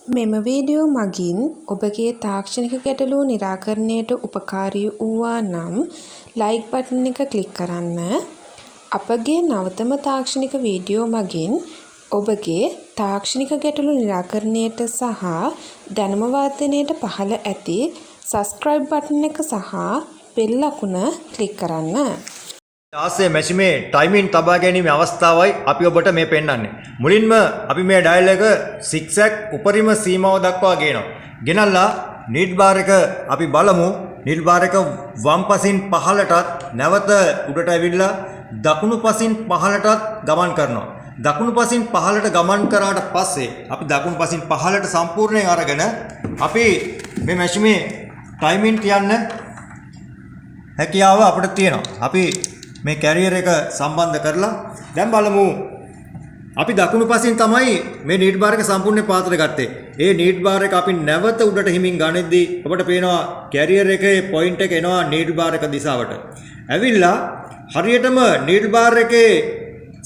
මෙම වීඩියෝ මගින් ඔබගේ තාක්ෂණික ගැටලු නිරාකරණයට උපකාරී වූවා නම් ලයික් බටන් එක ක්ලික් කරන්න. අපගේ නවතම තාක්ෂණික වීඩියෝ මගින් ඔබගේ තාක්ෂණික ගැටලු නිරාකරණයට සහ දැනුම වර්ධනයට පහළ ඇති සබ්ස්ක්‍රයිබ් බටන් එක සහ බෙල් ලකුණ ක්ලික් කරන්න. ආසේ මැෂිමේ ටයිමින් තබා ගැනීමේ අවස්ථාවයි අපි ඔබට මේ පෙන්වන්නේ. මුලින්ම අපි මේ ඩයල් එක 6ක් උපරිම සීමාව දක්වා ගේනවා. ගෙනල්ලා නීඩ් බාර් එක අපි බලමු. නීඩ් බාර් එක වම් පසින් පහළටත් නැවත උඩට ඇවිල්ලා දකුණු පසින් පහළටත් ගමන් කරනවා. දකුණු පසින් පහළට ගමන් කරාට පස්සේ අපි දකුණු පසින් පහළට සම්පූර්ණයෙන් අරගෙන අපි මේ මැෂිමේ ටයිමින් තියන්න හැකියාව අපිට තියෙනවා. අපි මේ කැරියර් එක සම්බන්ධ කරලා දැන් බලමු. අපි දකුණු පසින් තමයි මේ නීඩ් බාර් එක සම්පූර්ණයෙන් පාතට ගත්තේ. ඒ නීඩ් බාර් එක අපි නැවත උඩට හිමින් ගනිද්දී අපිට පේනවා කැරියර් එකේ පොයින්ට් එක එනවා නීඩ් බාර් එක දිශාවට. ඇවිල්ලා හරියටම නීඩ් බාර් එකේ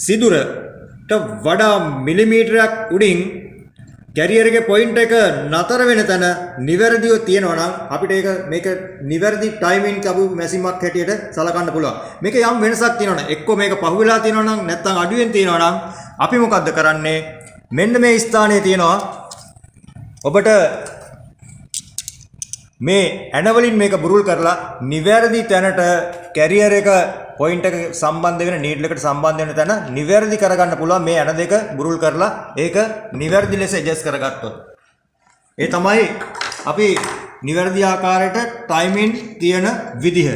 සිදුරට වඩා මිලිමීටරයක් උඩින් කැරියර් එකේ පොයින්ට් එක නතර වෙන තැන නිවැරදිව තියෙනවා නම් අපිට මේක නිවැරදි ටයිමින් කබු මැෂිමක් හැටියට සලකන්න පුළුවන්. මේක යම් වෙනසක් තියෙනවා නම් එක්ක මේක පහුවෙලා තියෙනවා නම් නැත්නම් අඩුවෙන් තියෙනවා නම් අපි මොකද්ද කරන්නේ? මෙන්න මේ ස්ථානයේ තියෙනවා ඔබට මේ ඇනවලින් මේක බුරුල් කරලා නිවැරදි තැනට කැරියර් එක පොයින්ට් එක සම්බන්ධ වෙන නීඩ් එකට සම්බන්ධ වෙන තැන නිවැරදි කරගන්න පුළුවන් මේ ඇන දෙක බුරුල් කරලා ඒක නිවැරදි ලෙස ඇඩ්ජස්ට් කරගත්තොත්. ඒ තමයි අපි නිවැරදි ආකාරයට ටයිමින් තියෙන විදිහ.